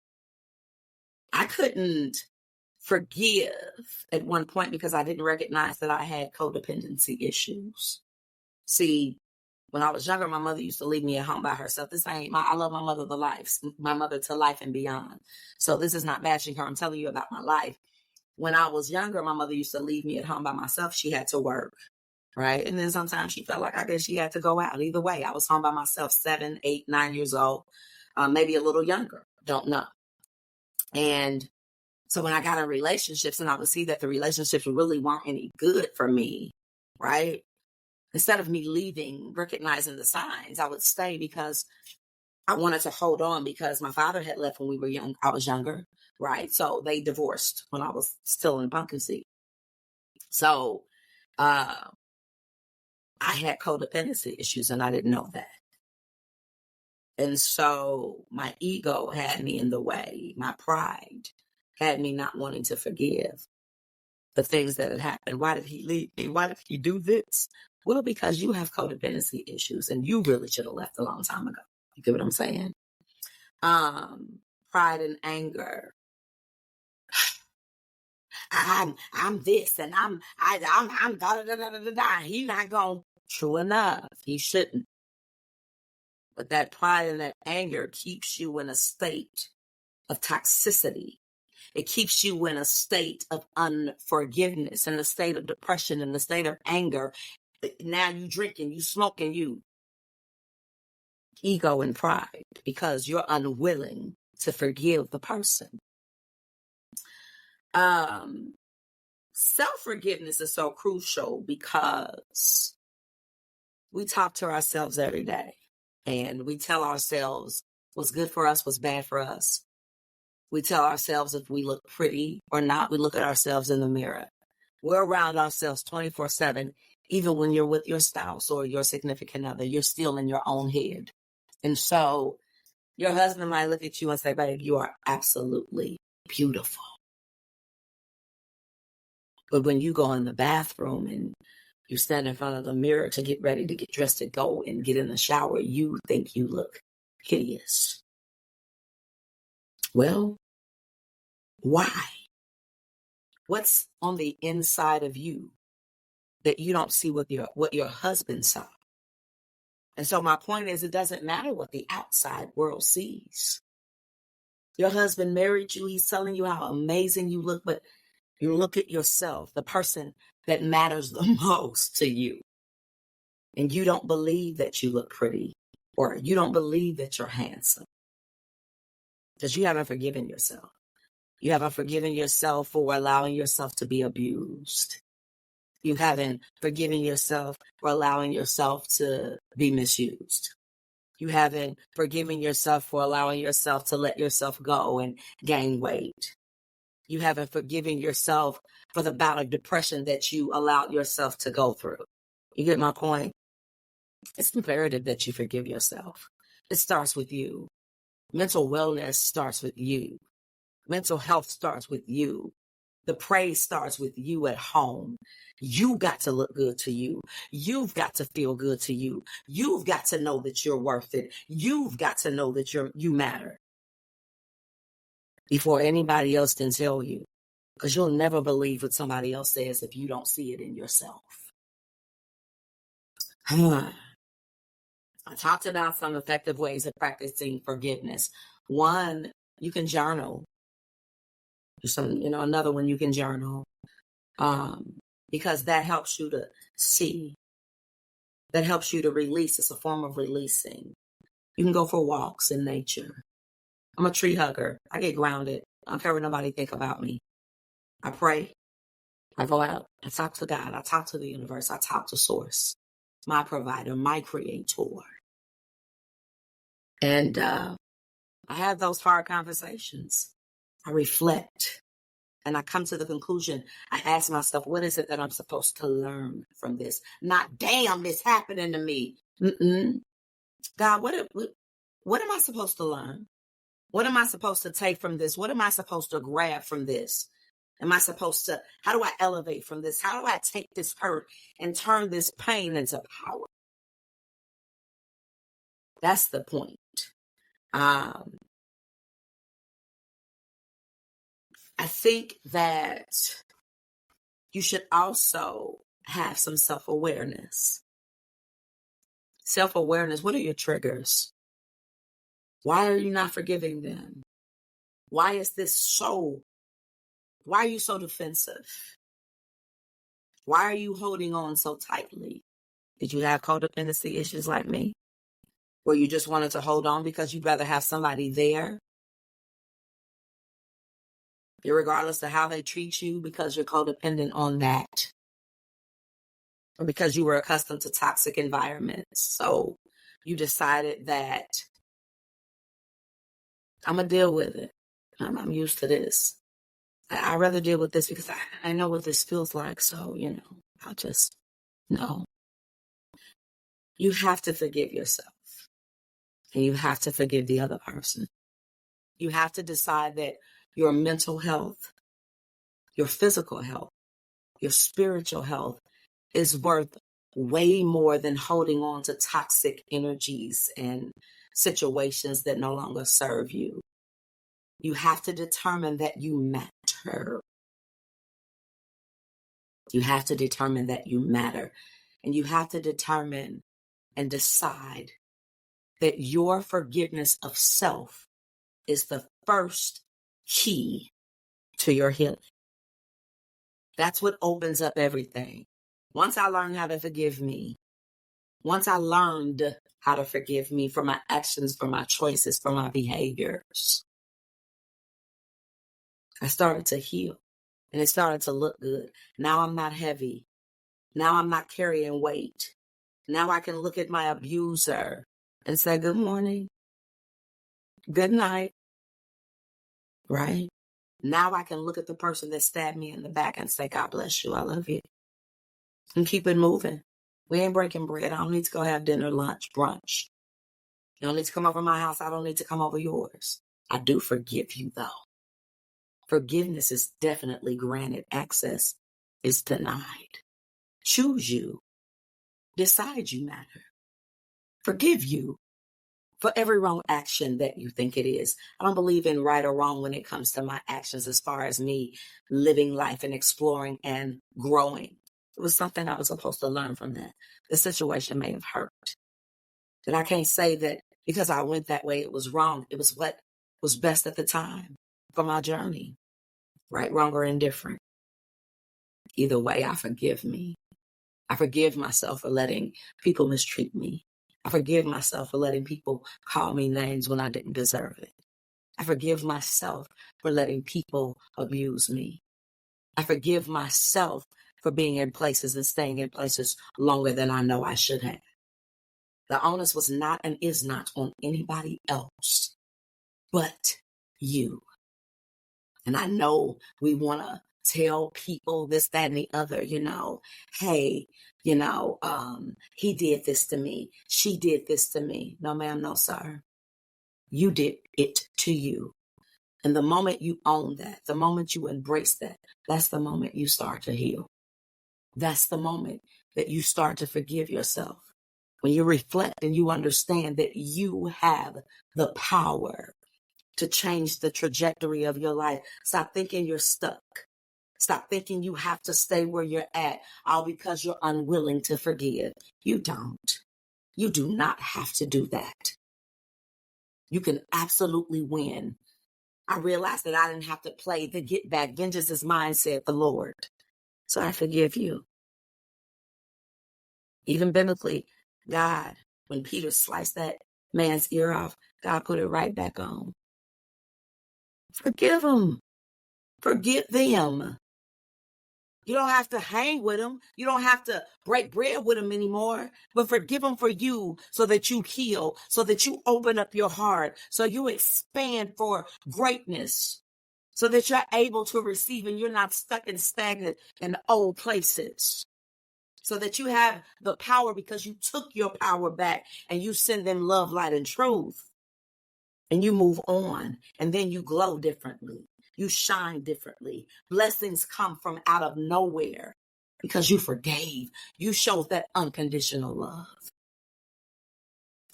I couldn't forgive at one point because I didn't recognize that I had codependency issues. See, when I was younger, my mother used to leave me at home by herself. I love my mother my mother to life and beyond. So this is not bashing her. I'm telling you about my life. When I was younger, my mother used to leave me at home by myself. She had to work, right? And then sometimes she felt like I guess she had to go out. Either way, I was home by myself, 7, 8, 9 years old, maybe a little younger. Don't know. And so when I got in relationships and I would see that the relationships really weren't any good for me, right? Instead of me leaving, recognizing the signs, I would stay because I wanted to hold on because my father had left when we were young. I was younger, right? So they divorced when I was still in pumpkin seed. So uh, I had codependency issues and I didn't know that. And so my ego had me in the way. My pride had me not wanting to forgive the things that had happened. Why did he leave me? Why did he do this? Well, because you have codependency issues and you really should have left a long time ago. You get what I'm saying? Pride and anger. I'm this and I'm da da da da da da. He's not going. True enough, he shouldn't. But that pride and that anger keeps you in a state of toxicity. It keeps you in a state of unforgiveness, in a state of depression, in a state of anger. Now you drinking, you smoking, you ego and pride because you're unwilling to forgive the person. Self-forgiveness is so crucial because we talk to ourselves every day and we tell ourselves what's good for us, what's bad for us. We tell ourselves if we look pretty or not. We look at ourselves in the mirror. We're around ourselves 24/7. Even when you're with your spouse or your significant other, you're still in your own head. And so your husband might look at you and say, babe, you are absolutely beautiful. But when you go in the bathroom and you stand in front of the mirror to get ready to get dressed to go and get in the shower, you think you look hideous. Well, why? What's on the inside of you that you don't see what your husband saw? And so my point is, it doesn't matter what the outside world sees. Your husband married you. He's telling you how amazing you look, but you look at yourself, the person that matters the most to you. And you don't believe that you look pretty or you don't believe that you're handsome because you haven't forgiven yourself. You haven't forgiven yourself for allowing yourself to be abused. You haven't forgiven yourself for allowing yourself to be misused. You haven't forgiven yourself for allowing yourself to let yourself go and gain weight. You haven't forgiven yourself for the bout of depression that you allowed yourself to go through. You get my point? It's imperative that you forgive yourself. It starts with you. Mental wellness starts with you. Mental health starts with you. The praise starts with you at home. You got to look good to you. You've got to feel good to you. You've got to know that you're worth it. You've got to know that you matter before anybody else can tell you, because you'll never believe what somebody else says if you don't see it in yourself. I talked about some effective ways of practicing forgiveness. One, you can journal. Another one, you can journal. Because that helps you to see. That helps you to release. It's a form of releasing. You can go for walks in nature. I'm a tree hugger. I get grounded. I don't care what nobody think about me. I pray. I go out. I talk to God. I talk to the universe. I talk to Source, my provider, my creator. And I have those hard conversations. I reflect. And I come to the conclusion, I ask myself, what is it that I'm supposed to learn from this? Not, damn, this happening to me. God, what am I supposed to learn? What am I supposed to take from this? What am I supposed to grab from this? How do I elevate from this? How do I take this hurt and turn this pain into power? That's the point. I think that you should also have some self-awareness. Self-awareness, what are your triggers? Why are you not forgiving them? Why are you so defensive? Why are you holding on so tightly? Did you have codependency issues like me? Where you just wanted to hold on because you'd rather have somebody there? Regardless of how they treat you, because you're codependent on that. Or because you were accustomed to toxic environments. So you decided that I'm going to deal with it. I'm used to this. I'd rather deal with this because I know what this feels like. So, I'll just, no. You have to forgive yourself. And you have to forgive the other person. You have to decide that your mental health, your physical health, your spiritual health is worth way more than holding on to toxic energies and situations that no longer serve you. You have to determine that you matter. You have to determine that you matter. And you have to determine and decide that your forgiveness of self is the first key to your healing. That's what opens up everything. Once I learned how to forgive me, once I learned how to forgive me for my actions, for my choices, for my behaviors, I started to heal and it started to look good. Now I'm not heavy. Now I'm not carrying weight. Now I can look at my abuser and say, good morning, good night, right? Now I can look at the person that stabbed me in the back and say, God bless you, I love you. And keep it moving. We ain't breaking bread. I don't need to go have dinner, lunch, brunch. You don't need to come over my house. I don't need to come over yours. I do forgive you, though. Forgiveness is definitely granted. Access is denied. Choose you. Decide you matter. Forgive you for every wrong action that you think it is. I don't believe in right or wrong when it comes to my actions as far as me living life and exploring and growing. It was something I was supposed to learn from that. The situation may have hurt. But I can't say that because I went that way, it was wrong. It was what was best at the time for my journey. Right, wrong, or indifferent. Either way, I forgive me. I forgive myself for letting people mistreat me. I forgive myself for letting people call me names when I didn't deserve it. I forgive myself for letting people abuse me. I forgive myself for being in places and staying in places longer than I know I should have. The onus was not and is not on anybody else but you. And I know we want to tell people this, that, and the other, hey, he did this to me. She did this to me. No, ma'am, no, sir. You did it to you. And the moment you own that, the moment you embrace that, that's the moment you start to heal. That's the moment that you start to forgive yourself. When you reflect and you understand that you have the power to change the trajectory of your life. Stop thinking you're stuck. Stop thinking you have to stay where you're at, all because you're unwilling to forgive. You don't. You do not have to do that. You can absolutely win. I realized that I didn't have to play the get back. Vengeance is mine, said the Lord. So I forgive you. Even biblically, God, when Peter sliced that man's ear off, God put it right back on. Forgive him. Forgive them. You don't have to hang with them. You don't have to break bread with them anymore, but forgive them for you so that you heal, so that you open up your heart, so you expand for greatness, so that you're able to receive and you're not stuck and stagnant in old places, so that you have the power because you took your power back and you send them love, light, and truth, and you move on, and then you glow differently. You shine differently. Blessings come from out of nowhere because you forgave. You showed that unconditional love.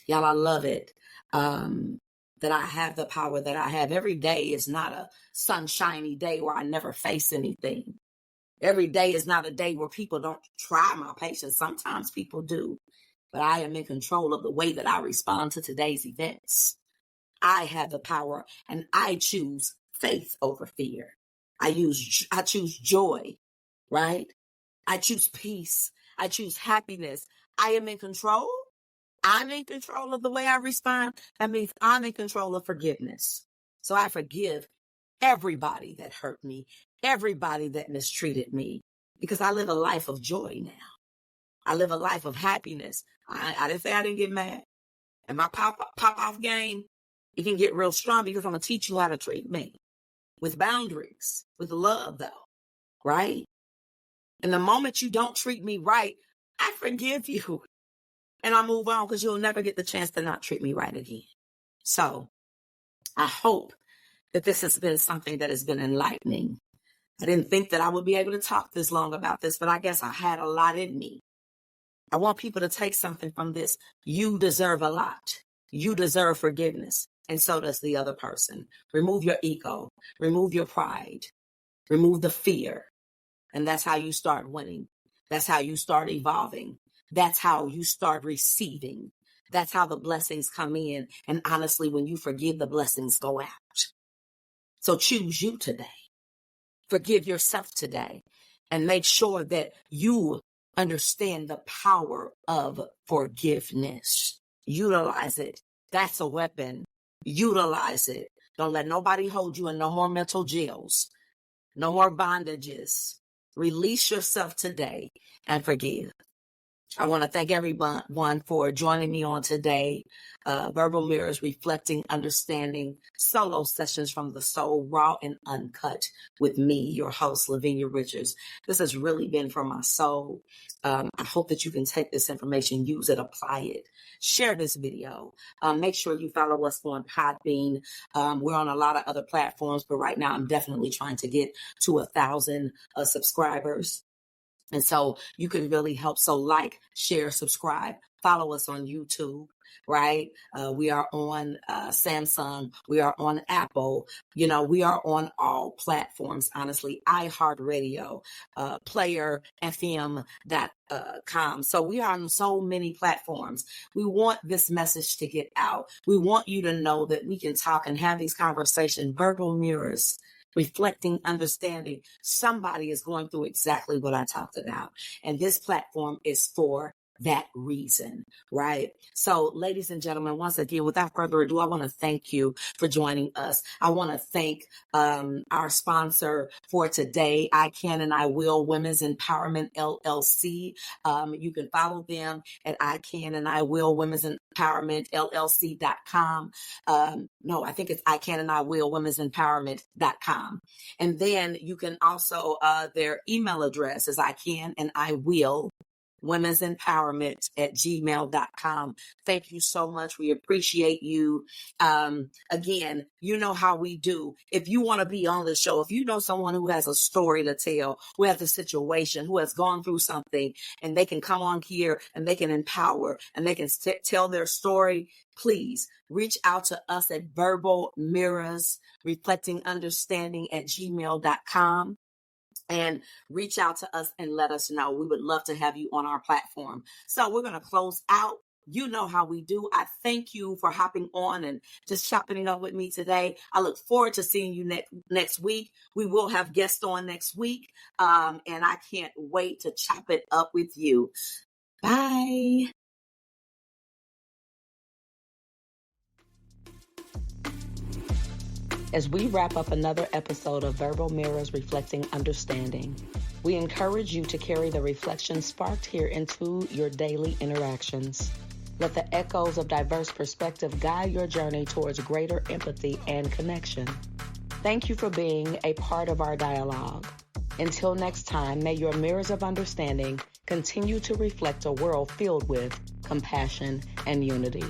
Y'all, I love it that I have the power that I have. Every day is not a sunshiny day where I never face anything. Every day is not a day where people don't try my patience. Sometimes people do, but I am in control of the way that I respond to today's events. I have the power and I choose faith over fear. I choose joy, right? I choose peace. I choose happiness. I am in control. I'm in control of the way I respond. That means I'm in control of forgiveness. So I forgive everybody that hurt me, everybody that mistreated me, because I live a life of joy now. I live a life of happiness. I didn't say I didn't get mad. And my pop off game, It can get real strong because I'm going to teach you how to treat me with boundaries, with love, though, right? And the moment you don't treat me right, I forgive you and I move on because you'll never get the chance to not treat me right again. So I hope that this has been something that has been enlightening. I didn't think that I would be able to talk this long about this, but I guess I had a lot in me. I want people to take something from this. You deserve a lot. You deserve forgiveness. And so does the other person. Remove your ego. Remove your pride. Remove the fear. And that's how you start winning. That's how you start evolving. That's how you start receiving. That's how the blessings come in. And honestly, when you forgive, the blessings go out. So choose you today. Forgive yourself today. And make sure that you understand the power of forgiveness. Utilize it. That's a weapon. Utilize it. Don't let nobody hold you in no more mental jails. No more bondages. Release yourself today and forgive. I want to thank everyone for joining me on today. Verbal Mirrors, Reflecting, Understanding, solo sessions from the soul, raw and uncut, with me, your host, Lavenia Richards. This has really been for my soul. I hope that you can take this information, use it, apply it. Share this video. Make sure you follow us on Podbean. We're on a lot of other platforms, but right now I'm definitely trying to get to 1,000 subscribers. And so you can really help. So like, share, subscribe, follow us on YouTube, right? We are on Samsung. We are on Apple. We are on all platforms, honestly. iHeartRadio, Player, FM.com. So we are on so many platforms. We want this message to get out. We want you to know that we can talk and have these conversations, verbal mirrors. Reflecting, understanding. Somebody is going through exactly what I talked about. And this platform is for that reason, right? So, ladies and gentlemen, once again, without further ado, I want to thank you for joining us. I want to thank our sponsor for today, I Can and I Will Women's Empowerment LLC. You can follow them at I Can and I Will Women's Empowerment LLC.com. No, I think it's I Can and I Will Women's Empowerment.com. And then you can also, their email address is I Can and I Will Women's Empowerment at gmail.com. Thank you so much. We appreciate you. Again, you know how we do. If you want to be on the show, if you know someone who has a story to tell, who has a situation, who has gone through something, and they can come on here and they can empower and they can tell their story, please reach out to us at Verbal Mirrors, Reflecting Understanding at gmail.com. And reach out to us and let us know. We would love to have you on our platform. So we're going to close out. You know how we do. I thank you for hopping on and just chopping it up with me today. I look forward to seeing you next week. We will have guests on next week. And I can't wait to chop it up with you. Bye. As we wrap up another episode of Verbal Mirrors Reflecting Understanding, we encourage you to carry the reflection sparked here into your daily interactions. Let the echoes of diverse perspective guide your journey towards greater empathy and connection. Thank you for being a part of our dialogue. Until next time, may your mirrors of understanding continue to reflect a world filled with compassion and unity.